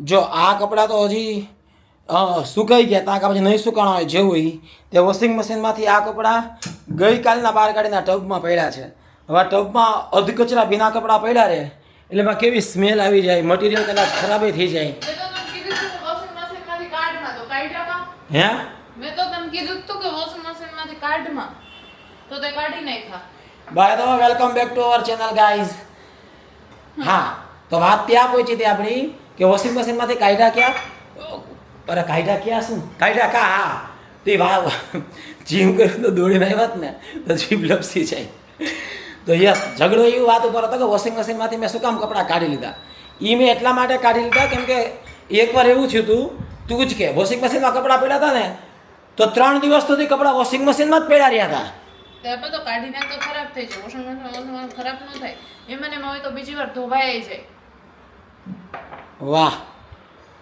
જો આ કપડાં તો હજી સુકાઈ ગયા તાકા પછી નહીં સુકાણા હોય જેવું એ તે વોશિંગ મશીનમાંથી આ કપડાં ગઈકાલના બહાર કાઢીને આ ટબમાં પડ્યા છે. હવે આ ટબમાં અધ કચરા ભીના કપડાં પડ્યા રહે એટલે એમાં કેવી સ્મેલ આવી જાય, મટીરિયલ કદાચ ખરાબ થઈ જાય. હે મેં તો તમને કીધું તું કે વોશિંગ મશીનમાંથી કાઢમાં તો તે કાઢી નાખ્યા. બાય તો welcome back to our channel guys. હા તો વાત ત્યાં પહોંચી હતી આપણી કે વોશિંગ મશીનમાંથી કાઢ્યા ક્યાં? અરે કાઢ્યા ક્યાં શું કાઢ્યા કા? હા તે વાહ જીમ કરી તો દોડીને આવ્યા ને તો જીભ લપસી જાય. તો યસ ઝઘડો એવી વાત ઉપર હતો કે વોશિંગ મશીનમાંથી મેં શું કામ કપડાં કાઢી લીધા. એ મેં એટલા માટે કાઢી લીધા કેમ કે એકવાર એવું થયું તું જ કે વોશિંગ મશીનમાં કપડાં પડ્યા હતા ને તો 3 દિવસ સુધી કપડાં વોશિંગ મશીનમાં જ પડ્યા રહ્યા હતા. તો કાઢી નાખ તો ખરાબ થઈ જાય. વોશિંગ મશીન ખરાબ ન થાય એમાં ને હોય તો બીજી વાર ધોવાઈ જાય. વાહ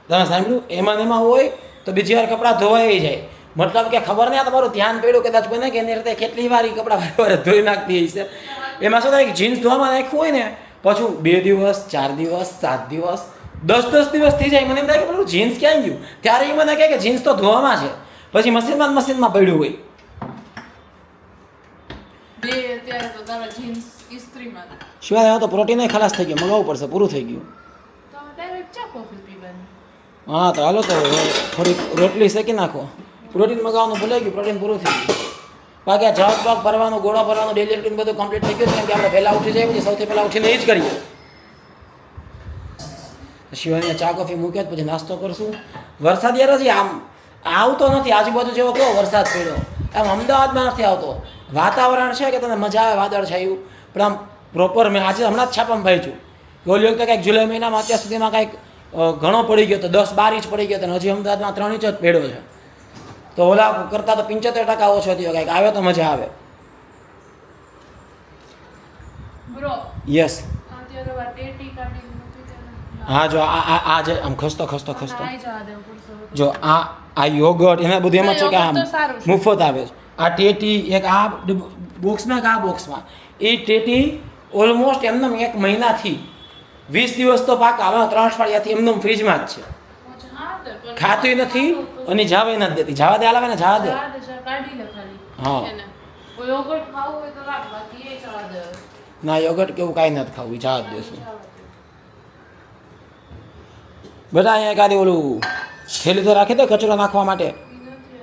તમે સાંભળ્યું એમાં એમાં હોય તો બીજી વાર કપડાં ધોવાઈ જાય. મતલબ કે ખબર નહીં આ તમારું ધ્યાન પડ્યું કદાચ બને કે એની રીતે કેટલી વાર એ કપડાં વારે ધોઈ નાખતી હશે. એમાં શું થાય કે જીન્સ ધોવામાં નાખ્યું હોય ને પાછું 2 દિવસ 4 દિવસ 7 દિવસ 10 દિવસ થઈ જાય. મને એમ થાય કે પેલું જીન્સ ક્યાં ગયું? ત્યારે એ મને કહે કે જીન્સ તો ધોવામાં છે, પછી મશીનમાં પડ્યું હોય. અત્યારે તો તારા જીન્સ ઇસ્ત્રીમાં સિવાય તો પ્રોટીન ખલાસ થઈ ગયો, મગાવવું પડશે, પૂરું થઈ ગયું. તો ડાયરેક્ટ ચા કોફી પીવાની. હા તો હાલો તો થોડીક રોટલી શેકી નાખો. પ્રોટીન મગાવવાનું ભૂલાઈ ગયું, પ્રોટીન પૂરું થઈ ગયું. બાકી આ જગ પગ ભરવાનું, ગોળો ભરવાનું, ડેલી રૂટીન બધું કમ્પ્લીટ થઈ ગયું. કેમ કે આપણે પહેલાં ઉઠી જાય પછી સૌથી પહેલાં ઉઠીને એ જ કરીએ. શિવાની ચા કોફી મૂકે પછી નાસ્તો કરશું. વરસાદ યાર હજી આમ આવતો નથી. આજુબાજુ જેવો કેવો વરસાદ પડ્યો આમ અમદાવાદમાં નથી આવતો. વાતાવરણ છે કે તને મજા આવે વાદળ છાયું, પણ આમ પ્રોપર મેં આજે હમણાં જ છાપામાં ભાઈ ઓલી વખતે કંઈક જુલાઈ મહિનામાં અત્યાર સુધીમાં કંઈક ઘણો પડી ગયો તો 10-12 ઇંચ પડી ગયો તો હજી અમદાવાદમાં 3 ઇંચ જ પડ્યો છે. તો ઓલા કરતાં તો 75% ઓછો થયો. કંઈક આવે તો મજા આવે. બ્રો યસ અત્યારે વા ટેટી કાઢી મૂકી દે. હા જો આ જે આમ ખસતો આઈ જા દે ઉપર. જો આ યોગર્ટ એમાં બધું એમાં છે કે આમ મુફત આવે છે. આ ટેટી એક આ બોક્સમાં કે આ બોક્સમાં એ ટેટી ઓલમોસ્ટ એમને 1 મહિનાથી 20 દિવસ તો પાક આવે 3 અઠવાડિયાથી એમને ફ્રીજમાં જ છે. ખાતું નથી અને જવા નથી દેતી. જવા દે હાલાવે ને જવા દે. કાઢી લે ખાલી. હા કોઈ યોગર્ટ ખાવું હોય તો રાખ, બાકી એ જવા દે. ના યોગર્ટ કેવું કાંઈ નથી ખાવું, જવા જ દેશું. બેટા અહીંયા એકાદી ઓલું થેલી તો રાખી દે કચરો નાખવા માટે.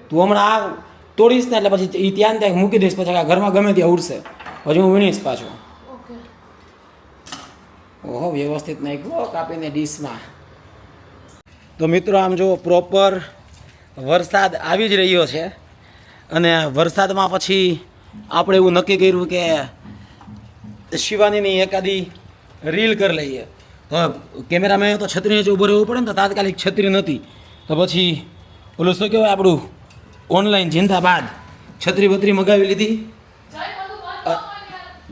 તું હમણાં આ તોડીશ ને એટલે પછી એ ત્યાં ત્યાં મૂકી દઈશ, પછી આ ઘરમાં ગમે ત્યાં ઉડશે, પછી હું વીણીશ પાછું. ઓહો વ્યવસ્થિત નાખ્યું કાપીને ડીશમાં. તો મિત્રો આમ જો પ્રોપર વરસાદ આવી જ રહ્યો છે અને વરસાદમાં પછી આપણે એવું નક્કી કર્યું કે શિવાનીની એકાદી રીલ કરી લઈએ. તો કેમેરામેન તો છત્રી જ ઊભો રહેવું પડે ને, તો તાત્કાલિક છત્રી નથી તો પછી ઓલું શું કહેવાય આપણું ઓનલાઈન જિંદાબાદ છત્રી બત્રી મગાવી લીધી.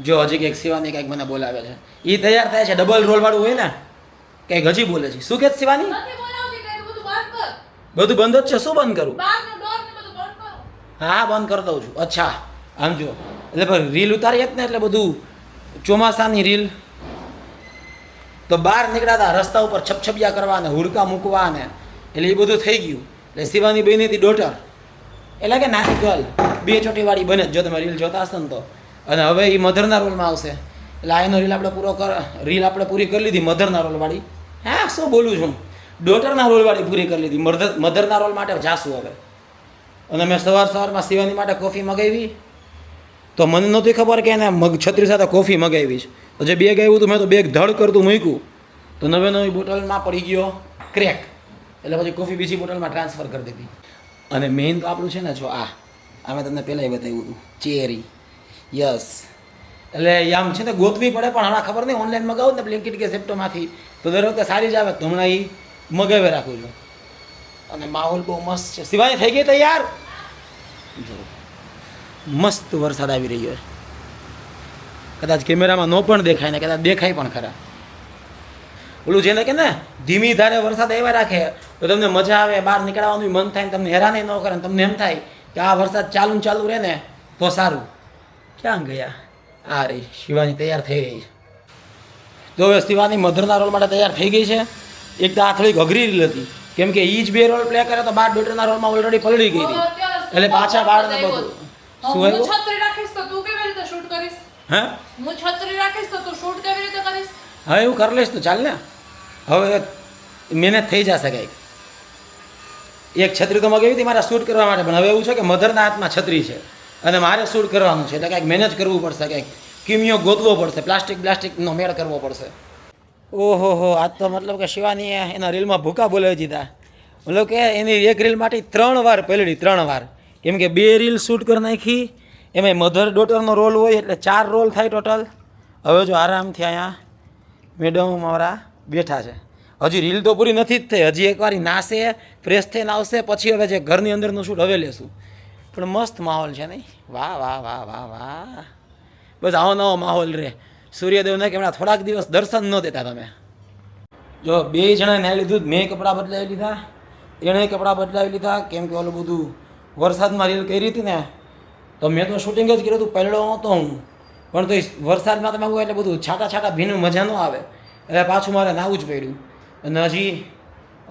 જો હજી કંઈક શિવાની કંઈક મને બોલાવે છે. એ તૈયાર થાય છે, ડબલ રોલવાળું હોય ને કંઈક હજી બોલે છે. શું કહે છે શિવાની? બધું બંધ જ છે. શું બંધ કરું? હા બંધ કરી દઉં છું. અચ્છા આમ જો એટલે ભાઈ રીલ ઉતારીએ જ ને એટલે બધું ચોમાસાની રીલ તો બહાર નીકળ્યા હતા રસ્તા ઉપર છપછપિયા કરવા ને હુડકા મૂકવા ને એટલે એ બધું થઈ ગયું. એટલે શિવાની બની હતી ડોટર એટલે કે નાની ગર્લ 2 ચોટીવાળી બને જો તમે રીલ જોતા હશો ને તો. અને હવે એ મધરના રોલમાં આવશે એટલે આ એનો રીલ આપણે પૂરી કરી લીધી મધરના રોલવાળી. હા શું બોલું છું, ડોટરના રોલવાળી પૂરી કરી લીધી. મધરના રોલ માટે જાશું હવે. અને મેં સવારમાં શિવાની માટે કોફી મગાવી તો મને નહોતી ખબર કે એને છત્રી સાથે કોફી મગાવી છે. તો જે બેગ આવ્યું હતું મેં તો બેગ ધડ કરતું મૂક્યું તો નવી બોટલમાં પડી ગયો ક્રેક. એટલે પછી કોફી બીજી બોટલમાં ટ્રાન્સફર કરી દીધી. અને મેઇન તો આપણું છે ને જો આ મેં તમને પહેલાં બતાવ્યું હતું ચેરી. યસ એટલે આમ છે ને ગોતવી પડે પણ હમણાં ખબર નહીં ઓનલાઈન મગાવું ને બ્લિંકિટ કે ઝેપ્ટોમાંથી તો દર વખતે સારી જ આવે. તો હમણાં એ મગાવી રાખું છું. અને માહોલ બહુ મસ્ત છે. સિવાય થઈ ગઈ તૈયાર. જો મસ્ત વરસાદ આવી રહ્યો છે. કદાચ કેમેરામાં ન પણ દેખાય ને કદાચ દેખાય પણ ખરા. ઓલું જેને કે ને ધીમી ધારે વરસાદ આવ્યા રાખે તો તમને મજા આવે, બહાર નીકળવાનું મન થાય, તમને હેરાન ન કરે. તમને એમ થાય કે આ વરસાદ ચાલુ રહે ને તો સારું. ક્યાં ગયા? આ રહી શિવાની તૈયાર થઈ રહી છે. તો હવે શિવાની મધરના રોલ માટે તૈયાર થઈ ગઈ છે એક તો આ થોડીક અઘરી રીલ હતી કેમ કે એ જ 2 રોલ પ્લે કરે તો બાર ડોટરના રોલમાં ઓલરેડી પલળી ગઈ હતી એટલે પાછા બાળને બધું શું હું આવ્યું છત્રી રાખીશ તો તું કેવી રીતે શૂટ કરીશ? હે હું છત્રી રાખીશ તો તું શૂટ કેવી રીતે કરીશ? હવે એવું કરી લઈશ તું ચાલ ને હવે મહેનત થઈ જશે કંઈક એક છત્રી તો મગાવી હતી મારે શૂટ કરવા માટે પણ હવે એવું છે કે મધરના હાથમાં છત્રી છે અને મારે શૂટ કરવાનું છે એટલે કંઈક મહેનત કરવું પડશે કંઈક કિમિયો ગોતવો પડશે પ્લાસ્ટિકનો મેળ કરવો પડશે ઓહો હો આજ તો મતલબ કે શિવાનીએ એના રીલમાં ભૂકા બોલાવી દીધા મતલબ કે એની એક રીલ માટે 3 વાર પલળી 3 વાર કેમ કે 2 રીલ શૂટ કરી નાખી એમાં મધર ડોટરનો રોલ હોય એટલે 4 રોલ થાય ટોટલ હવે જો આરામથી અહીંયા મેડમ અમારા બેઠા છે હજી રીલ તો પૂરી નથી જ થઈ હજી એકવાર નાશે ફ્રેશ થઈને આવશે પછી હવે જે ઘરની અંદરનું શૂટ હવે લેશું પણ મસ્ત માહોલ છે નહીં વાહ વાહ વાહ વાહ વાહ બસ આવો નવો માહોલ રહે સૂર્યદેવને કે હમણાં થોડાક દિવસ દર્શન ન દેતા તમે જો 2 જણાએ નાહી લીધું મેં કપડાં બદલાવી લીધા એણે કપડાં બદલાવી લીધા કેમ કે ઓલું બધું વરસાદમાં રીલ કરી હતી ને તો મેં તો શૂટિંગ જ કર્યું હતું પહેલો નહોતો હું પણ તો વરસાદમાં તમે આવું એટલે બધું છાટા છાટા ભીનું મજા ન આવે એટલે પાછું મારે નાવું જ પડ્યું અને હજી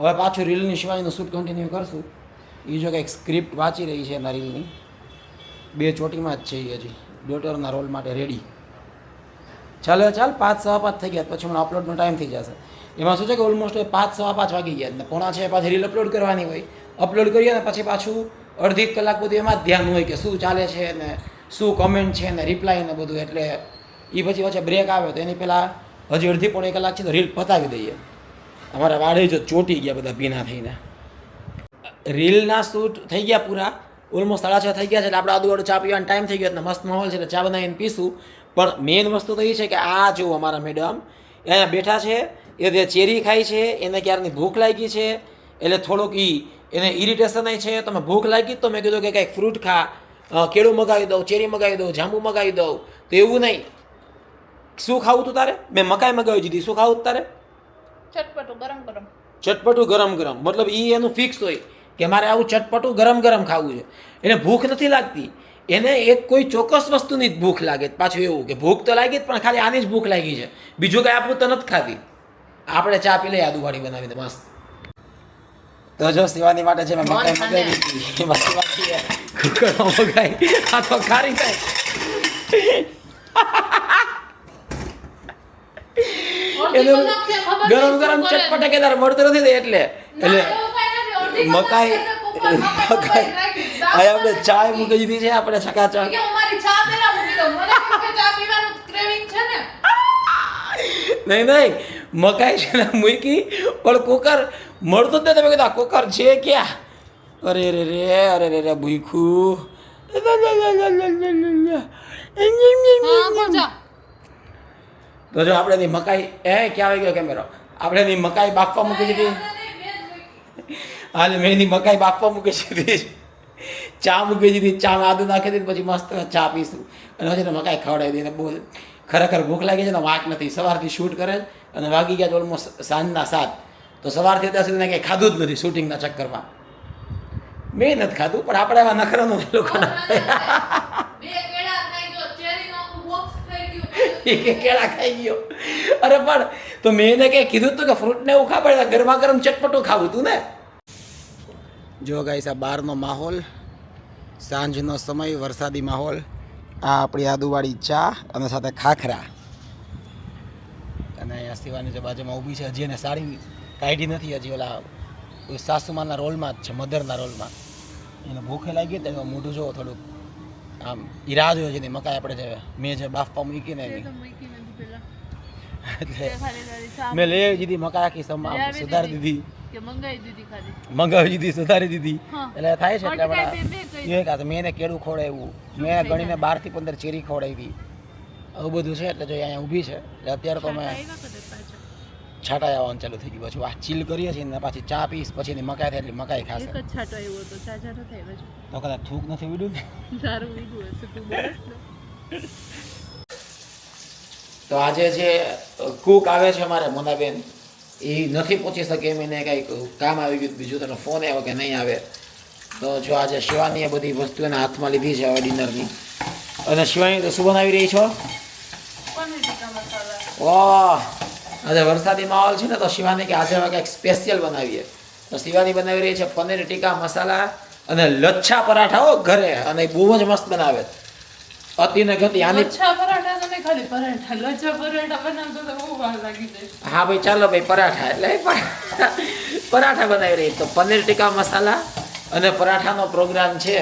હવે પાછું રીલની સિવાયનું શૂટ કન્ટિન્યુ કરશું એ જો કંઈક સ્ક્રિપ્ટ વાંચી રહી છે એના રીલની 2 ચોટીમાં જ છે એ હજી ડોટરના રોલ માટે રેડી ચાલ 5:15 થઈ ગયા પછી મને અપલોડનો ટાઈમ થઈ જશે એમાં શું છે કે ઓલમોસ્ટ 5:15 વાગી ગયા ને 5:45 પાછી રીલ અપલોડ કરવાની હોય અપલોડ કરીએ ને પછી પાછું અડધી કલાક બધું એમાં જ ધ્યાન હોય કે શું ચાલે છે ને શું કમેન્ટ છે ને રિપ્લાય ને બધું એટલે એ પછી વચ્ચે બ્રેક આવે તો એની પહેલાં હજી અડધી પોણી કલાક છે તો રીલ પતાવી દઈએ અમારા વાડે જ ચોટી ગયા બધા ભીના થઈને રીલના શૂટ થઈ ગયા પૂરા ઓલમોસ્ટ 6:30 થઈ ગયા છે એટલે આપણે આદુવાળું ચા પીવાનો ટાઈમ થઈ ગયો એટલે મસ્ત માહોલ છે એટલે ચા બનાવીને પીશું પણ મેઇન વસ્તુ તો એ છે કે આ જો અમારા મેડમ અહીંયા બેઠા છે એ જે ચેરી ખાય છે એને ક્યારની ભૂખ લાગી છે એટલે થોડોક એને ઇરિટેશન છે તમે ભૂખ લાગી તો મેં કીધું કે કંઈક ફ્રૂટ ખા કેળું મગાવી દઉં ચેરી મગાવી દઉં જાંબુ મગાવી દઉં તો એવું નહીં શું ખાવું તું તારે મેં મકાઈ મગાવી દીધી શું ખાવું તારે ચટપટું ગરમ ગરમ ચટપટું ગરમ ગરમ મતલબ એ એનું ફિક્સ હોય કે મારે આવું ચટપટું ગરમ ગરમ ખાવું છે એને ભૂખ નથી લાગતી એને એક કોઈ ચોક્કસ વસ્તુની જ ભૂખ લાગે પાછું એવું કે ભૂખ તો લાગી જ પણ ખાલી આની જ ભૂખ લાગી છે બીજું કંઈ આપણું તો નથી ખાતી આપણે ચા પી લઈએ આદુવાળી બનાવીને મસ્ત તો જો શિવાની માટે છે મેં મકાઈ મગાવી દીધી એમાં શિવાની કુકરમાં મગાઈ આ તો ખારી થાય ગરમ ગરમ ચટપટાકેદાર મળતું નથી ને એટલે મકાઈ આપણે ચા મૂકી દીધી છે આપણે છકાચક નહીં મકાઈ છે ને મૂકી પણ કુકર મળતું જ નહીં તમે કીધું કુકર છે ક્યાં અરે રે રે અરે રે રે ભૂખું તો જો આપણે એની મકાઈ ક્યાં આવી ગયો કેમેરો આપણે એની મકાઈ બાફવા મૂકી દીધી હાલ મેં એની મકાઈ બાફવા મૂકી દીધી ચા મૂકી દીધી ચામાં આદુ નાખી દીધી પછી મસ્ત ચા પીશું અને પછી મકાઈ ખવડાવી દઈને બોલ ખરેખર ભૂખ લાગી છે ને વાંક નથી સવારથી શૂટ કરે અને વાગી ગયા ઓલમોસ્ટ સાંજના 7 તો સવારથી ત્યાં સુધી કંઈ ખાધું જ નથી શૂટિંગના ચક્કરમાં મેં નથી ખાધું પણ આપણે એવા નખરાનો લોકોના કેળા ખાઈ ગયો અરે પણ તો મેં એને કંઈ કીધું હતું કે ફ્રૂટ ને એવું ખા પડે ગરમા ગરમ ચટપટું ખાવું તું ને જો ગાઈસ આ બહારનો માહોલ સાંજનો સમય વરસાદી માહોલ આ આપણી આદુવાળી ચા અને સાથે ખાખરા અને અહીંયા શિવાની જે બાજુમાં ઊભી છે હજી એને સાડી કાઢી નથી હજી ઓલા સાસુમાના રોલમાં જ છે મધરના રોલમાં એને ભૂખે લાગી તો એનું મોઢું જોવો થોડુંક આમ ઈરાદ હોય છે મકાઈ આપણે જે મેં જે બાફવા મૂકીને એની એટલે મેં લઈ દીધી મકાઈ આખી સુધારી દીધી મંગાવી દીધી સુધારી દીધી એટલે થાય છે એટલે આપણે મેં એને કેળું ખવડાવ્યું મેં ગણીને 12 થી 15 ચેરી ખવડાવી આવું બધું છે એટલે જો અહીંયા ઊભી છે એટલે અત્યારે તો અમે છાંટા આવવાનું ચાલુ થઈ ગયું પછી આ ચીલ કરીએ છીએ ને પાછી ચા પીસ પછી એની મકાઈ થાય એટલે મકાઈ ખાશે તો કદાચ થૂક નથી ઉડ્યું તો આજે જે કુક આવે છે અમારે મોનાબેન એ નથી પહોંચી શકે એમ એને કંઈક કામ આવી ગયું બીજું તને ફોન આવ્યો કે નહીં આવે તો જો આજે શિવાનીએ બધી વસ્તુ એના હાથમાં લીધી છે હવે ડિનરની અને શિવાની તો શું બનાવી રહી છો વાહ આજે વરસાદી માહોલ છે ને તો શિવાની કે આજે કંઈક સ્પેશિયલ બનાવીએ તો શિવાની બનાવી રહી છે પનીર ટીકા મસાલા અને લચ્છા પરાઠાઓ ઘરે અને બહુ જ મસ્ત બનાવે અતિને ગતિ આની લચ્છા પરાઠા તો નહીં, ખાલી પરાઠા. લચ્છા પરાઠા બનાવતો તો બહુ વાર લાગી જાય. હા ભાઈ ચાલો ભાઈ પરાઠા એટલે પરાઠા બનાવી રહી તો પનીર ટીકા મસાલા અને પરાઠાનો પ્રોગ્રામ છે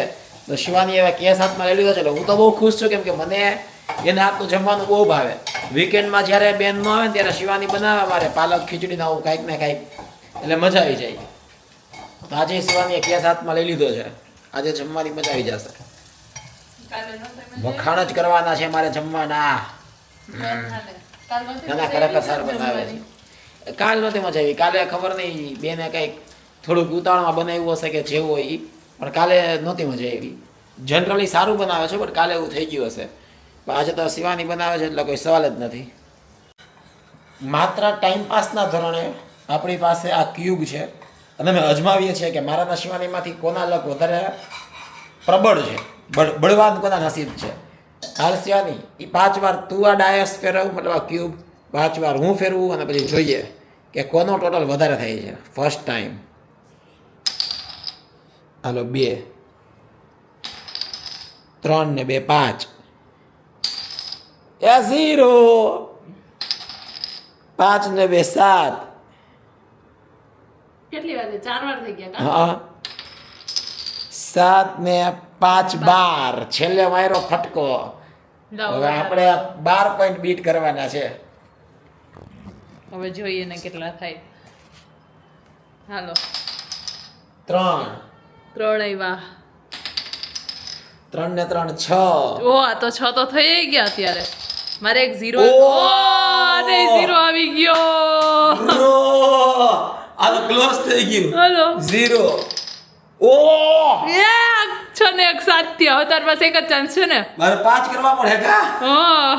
તો શિવાની એવા કેસ હાથમાં લઈ લીધો છે એટલે હું તો બહુ ખુશ છું કેમ કે મને એના હાથનું જમવાનું બહુ ભાવે વીકેન્ડમાં જ્યારે બેન ન આવે ને ત્યારે શિવાની બનાવે મારે પાલક ખીચડીને આવું કાંઈક ને કાંઈક એટલે મજા આવી જાય તો આજે શિવાનીએ કેસ હાથમાં લઈ લીધો છે આજે જમવાની મજા આવી જશે કાલે નહોતી મજા વખાણ જ કરવાના છે મારે જમવાના આવી. કાલ નહોતી નાના મજા ખરેખર આવી સારું બનાવે જમવાની. છે કાલ નહોતી મજા આવી કાલે ખબર નહીં બેને કંઈક થોડુંક ઉતાવળમાં બનાવ્યું હશે કે જેવું હોય ઈ પણ કાલે નહોતી મજા આવી જનરલી સારું બનાવે છે પણ કાલે એવું થઈ ગયું હશે પણ આજે તો શિવાની બનાવે છે એટલે કોઈ સવાલ જ નથી માત્ર ટાઈમપાસના ધોરણે આપણી પાસે આ ક્યુબ છે અને અમે અજમાવીએ છીએ કે મારા શિવાનીમાંથી કોના લક વધારે પ્રબળ છે બળવાન કોના નસીબ છે હાલ શિવાની એ 5 વાર તું આ ડાયસ ફેરવ મતલબ આ ક્યુબ 5 વાર હું ફેરવું અને પછી જોઈએ કે કોનો ટોટલ વધારે થાય છે ફર્સ્ટ ટાઈમ હાલો 2 3 ને 2 5 એ 0 5 ને 2 7 કેટલી વાર થઈ? 4 વાર થઈ ગયા કા? હા 7 ને 5 12 છેલ્લે મારો ફટકો લાવો, હવે આપણે 12 પોઈન્ટ બીટ કરવાના છે હવે જોઈએ ને કેટલા થાય. હાલો 3 3 આવ્યા. 3 ને 3 6 ઓ આ તો 6 તો થઈ ગયા અત્યારે. મારે એક 0 ઓહ! અરે 0 આવી ગયો. બ્રો આ તો ક્લોઝ થઈ ગયું હાલો 0 ઓ એ 6 ને 1 7 થયા. હવે તાર પાસે એક જ ચાન્સ છે ને. મારે 5 કરવા પડે કા હા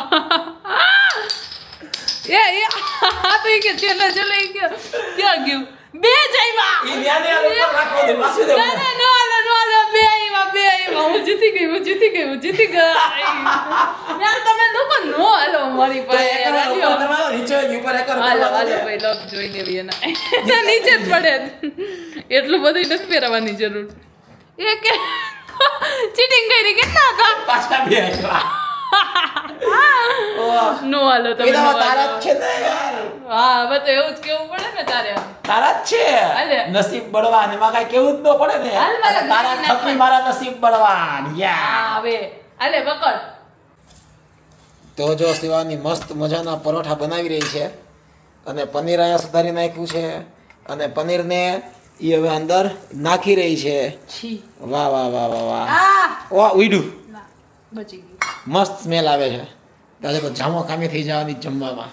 એ આ તો કે છેલ્લે ઈ કે ક્યાં ગયું? 2 જ આવ્યા. ઈ ન્યાને આ ઉપર રાખો દે પાછું દે ના ના નો હાલો 2 આવ્યા. હું જીતી ગઈ. યાર તમે લોકો નો હાલો મારી તો એક વાર પાસે. ઉપર કરવાનો નીચે ઉપર એક વાર હાલો કરવાનો હાલો દે. ભાઈ લોક જોઈને બી એના નીચે જ પડે. એટલું બધું નથી પહેરવાની જરૂર. એ કે ચીટિંગ કરી કેટલા હતા? પાછા બે આવ્યા ઓહ નો હાલો તમે એ તો નો તારા હાલો. જ છે ને યાર હા હવે તો એવું જ કેવું પડે ને તારે. તારા જ છે હાલે. નસીબ બળવાન એમાં કાંઈ કેવું જ ન પડે ને હાલ મારા તારા ઘરે થકી મારા નસીબ બળવાન હા યા હવે હાલે પકડ. તો જો શિવાની મસ્ત મજાના પરોઠા બનાવી રહી છે અને પનીર અહીંયા સુધારી નાખ્યું છે અને પનીરને એ હવે અંદર નાખી રહી છે છી વાહ વાહ વાહ વાહ વાહ આ વાહ ઉઈડું ના બચી ગયું. મસ્ત સ્મેલ આવે છે આજે તો જામો ખામી થઈ જવાની જમવામાં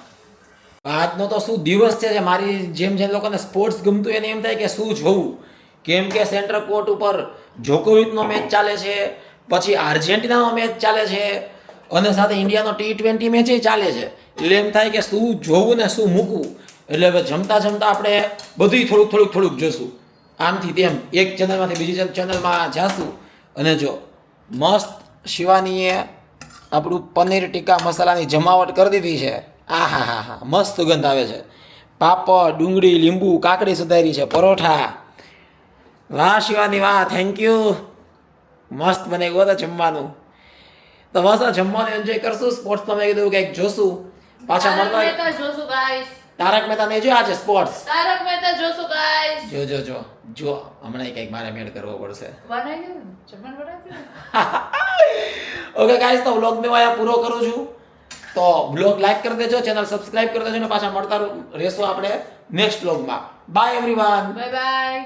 આજનો તો શું દિવસ છે જે મારી જેમ જે લોકોને સ્પોર્ટ્સ ગમતું એને એમ થાય કે શું જોવું કેમ કે સેન્ટર કોર્ટ ઉપર જોકોવિચનો મેચ ચાલે છે પછી આર્જેન્ટિનાનો મેચ ચાલે છે અને સાથે ઇન્ડિયાનો T20 મેચ ચાલે છે એટલે એમ થાય કે શું જોવું ને શું મૂકવું એટલે હવે જમતા જમતા આપણે બધું થોડુંક જોશું આમથી તેમ એક ચેનલમાંથી બીજી ચેનલમાં જાશું અને જો મસ્ત શિવાનીએ આપણું પનીર ટીકા મસાલાની જમાવટ કરી દીધી છે આહા હા હા મસ્ત સુગંધ આવે છે પાપડ ડુંગળી લીંબુ કાકડી સુધારી છે પરોઠા વાહ શિવાની વાહ થેન્ક યુ મસ્ત બને ગયો તો જમવાનું તો બસ આ જમવાનું એન્જોય કરશું સ્પોર્ટ્સમાં મેં કીધું કંઈક જોશું પાછા તારક મળતા મહેતા જોશું ગાઈસ. તારક મહેતા નહીં જો આજે સ્પોર્ટ્સ તારક મહેતા જોશું ગાઈસ. જો હમણાં કંઈક મારે મેળ કરવો પડશે બનાવી દઉં ને? જમવાનું બનાવી દઉં ને? ઓકે ગાઈસ તો વ્લોગને હું અહીંયા પૂરો કરું છું તો વ્લોગ લાઈક કરી દેજો ચેનલ સબસ્ક્રાઇબ કરી દેજો અને પાછા મળતા રહેશું આપણે નેક્સ્ટ વ્લોગમાં બાય એવરીવન બાય બાય.